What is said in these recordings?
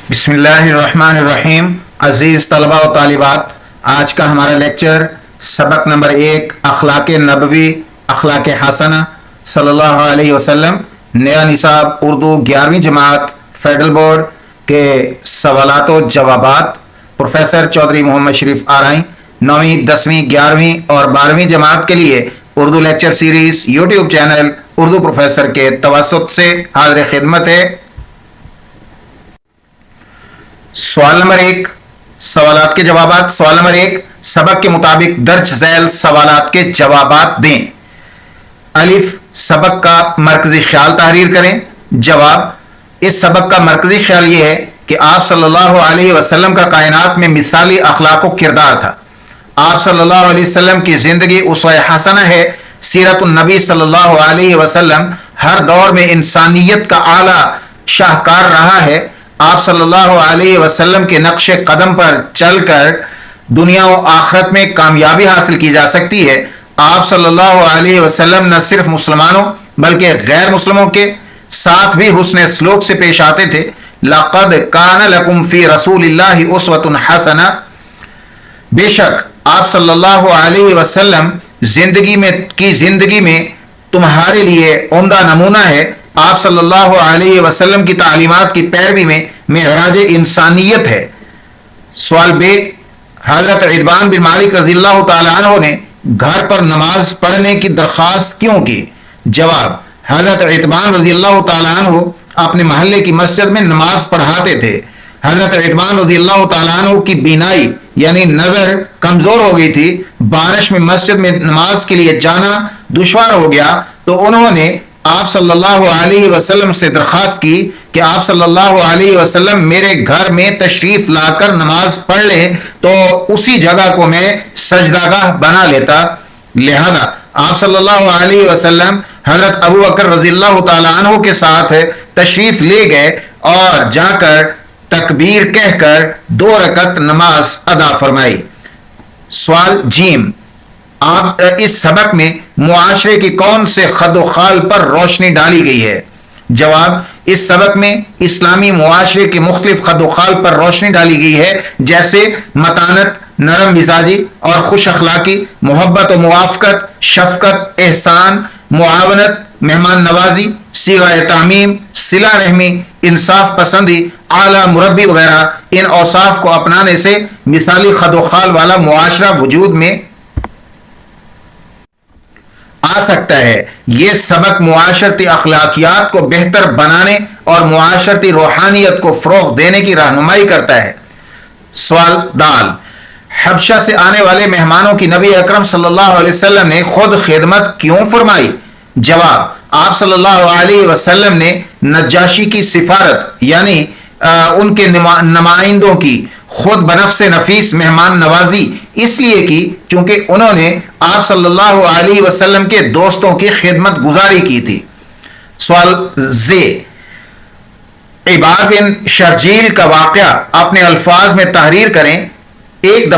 بسم اللہ الرحمن الرحیم. عزیز طلباء و طالبات، آج کا ہمارا لیکچر سبق نمبر 1 اخلاق نبوی اخلاق حسنہ صلی اللہ علیہ وسلم، نیا نصاب اردو 11ویں جماعت فیڈرل بورڈ کے سوالات و جوابات، پروفیسر چودھری محمد شریف آرائیں، 9ویں 10ویں 11ویں اور 12ویں جماعت کے لیے Urdu lecture series YouTube channel Urdu professor کے توسط سے حاضر خدمت ہے. سوال نمبر 1 سوالات کے جوابات. سوال نمبر 1 سبق کے مطابق درج ذیل سوالات کے جوابات دیں. الف سبق کا مرکزی خیال تحریر کریں. جواب: اس سبق کا مرکزی خیال یہ ہے کہ آپ صلی اللہ علیہ وسلم کا کائنات میں مثالی اخلاق و کردار تھا. آپ صلی اللہ علیہ وسلم کی زندگی اسوہ حسنہ ہے. سیرت النبی صلی اللہ علیہ وسلم ہر دور میں انسانیت کا اعلیٰ شاہکار رہا ہے. آپ صلی اللہ علیہ وسلم کے نقش قدم پر چل کر دنیا و آخرت میں کامیابی حاصل کی جا سکتی ہے. آپ صلی اللہ علیہ وسلم نہ صرف مسلمانوں بلکہ غیر مسلموں کے ساتھ بھی حسن سلوک سے پیش آتے تھے. لقد کان لکم فی رسول اللہ اسوۃ حسنہ، بے شک آپ صلی اللہ علیہ وسلم زندگی میں تمہارے لیے عمدہ نمونہ ہے. آپ صلی اللہ علیہ وسلم کی تعلیمات کی پیروی میں معراج انسانیت ہے. سوال ب حضرت عتبان بن مالک رضی اللہ تعالی عنہ نے گھر پر نماز پڑھنے کی درخواست کیوں کی؟ جواب: حضرت عتبان رضی اللہ تعالی عنہ اپنے محلے کی مسجد میں نماز پڑھاتے تھے. حضرت عتبان رضی اللہ تعالی عنہ کی بینائی یعنی نظر کمزور ہو گئی تھی. بارش میں مسجد میں نماز کے لیے جانا دشوار ہو گیا تو انہوں نے آپ صلی اللہ علیہ وسلم سے درخواست کی کہ آپ صلی اللہ علیہ وسلم میرے گھر میں تشریف لا کر نماز پڑھ لیں تو اسی جگہ کو میں سجدہ گاہ بنا لیتا. لہذا آپ صلی اللہ علیہ وسلم حضرت ابو بکر رضی اللہ تعالی عنہ کے ساتھ تشریف لے گئے اور جا کر تکبیر کہہ کر 2 رکعت نماز ادا فرمائی. سوال جیم آپ اس سبق میں معاشرے کی کون سے خد و خال پر روشنی ڈالی گئی ہے؟ جواب: اس سبق میں اسلامی معاشرے کے مختلف خد و خال پر روشنی ڈالی گئی ہے، جیسے متانت، نرم مزاجی اور خوش اخلاقی، محبت و موافقت، شفقت، احسان، معاونت، مہمان نوازی، صیغہ تعمیم، صلہ رحمی، انصاف پسندی، اعلیٰ مربی وغیرہ. ان اوصاف کو اپنانے سے مثالی خد و خال والا معاشرہ وجود میں آ سکتا ہے. یہ سبق معاشرتی اخلاقیات کو بہتر بنانے اور معاشرتی روحانیت کو فروغ دینے کی رہنمائی کرتا ہے. سوال دال حبشہ سے آنے والے مہمانوں کی نبی اکرم صلی اللہ علیہ وسلم نے خود خدمت کیوں فرمائی؟ جواب: آپ صلی اللہ علیہ وسلم نے نجاشی کی سفارت یعنی ان کے نمائندوں کی خود بنفس نفیس مہمان نوازی اس لیے کی چونکہ انہوں نے آپ صلی اللہ علیہ وسلم کے دوستوں کی خدمت گزاری کی تھی. سوال زے عباد بن شرجیل کا واقعہ اپنے الفاظ میں تحریر کریں. ایک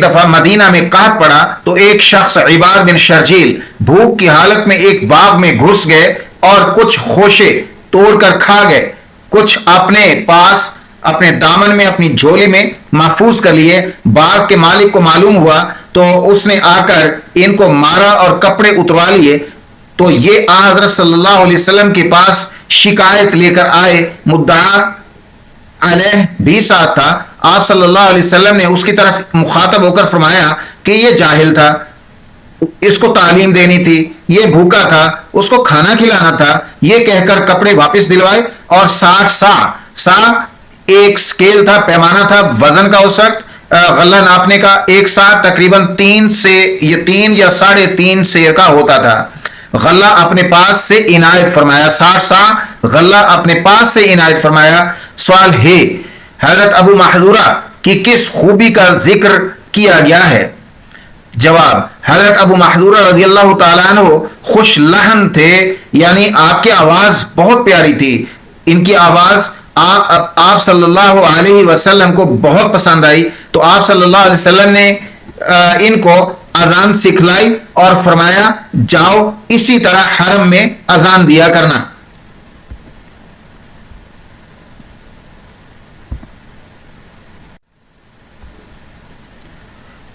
دفعہ مدینہ میں قحط پڑا تو ایک شخص عباد بن شرجیل بھوک کی حالت میں ایک باغ میں گھس گئے اور کچھ خوشے توڑ کر کھا گئے. کچھ اپنے پاس اپنے دامن میں اپنی جھولی میں محفوظ کر لیے. باغ کے مالک کو معلوم ہوا تو اس نے آ کر ان کو مارا اور کپڑے اتروا لیے. تو یہ حضرت صلی اللہ علیہ وسلم کے پاس شکایت لے کر آئے. مدعا علیہ بھی ساتھ تھا. آپ صلی اللہ علیہ وسلم نے اس کی طرف مخاطب ہو کر فرمایا کہ یہ جاہل تھا، اس کو تعلیم دینی تھی، یہ بھوکا تھا، اس کو کھانا کھلانا تھا. یہ کہہ کر کپڑے واپس دلوائے اور 60 سا ایک سکیل تھا، پیمانہ تھا، وزن کا اس وقت غلہ ناپنے کا. ایک سا تقریباً 3 یا 3.5 سے کا ہوتا تھا. غلہ اپنے پاس سے عنایت فرمایا. 60 سا غلہ اپنے پاس سے عنایت فرمایا. سوال ہے حضرت ابو محذورہ کی کس خوبی کا ذکر کیا گیا ہے؟ جواب: حضرت ابو محذورہ رضی اللہ تعالیٰ عنہ خوش لحن تھے، یعنی آپ کی آواز بہت پیاری تھی. ان کی آواز آپ صلی اللہ علیہ وسلم کو بہت پسند آئی تو آپ صلی اللہ علیہ وسلم نے ان کو اذان سکھلائی اور فرمایا جاؤ اسی طرح حرم میں اذان دیا کرنا.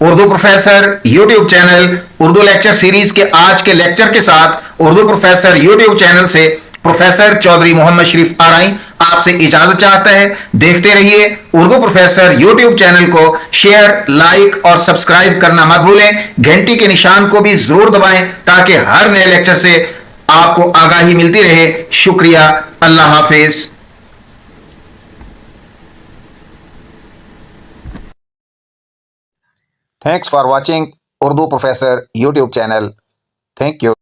Urdu professor YouTube channel Urdu lecture series کے آج کے لیکچر کے ساتھ اردو پروفیسر یوٹیوب چینل سے پروفیسر چودھری محمد شریف آرائیں آپ سے اجازت چاہتا ہے. دیکھتے رہیے اردو پروفیسر یوٹیوب چینل کو. شیئر، لائک اور سبسکرائب کرنا مت بھولیں. گھنٹی کے نشان کو بھی ضرور دبائیں تاکہ ہر نئے لیکچر سے آپ کو آگاہی ملتی رہے. شکریہ. اللہ حافظ. Thanks for watching Urdu Professor YouTube channel. Thank you.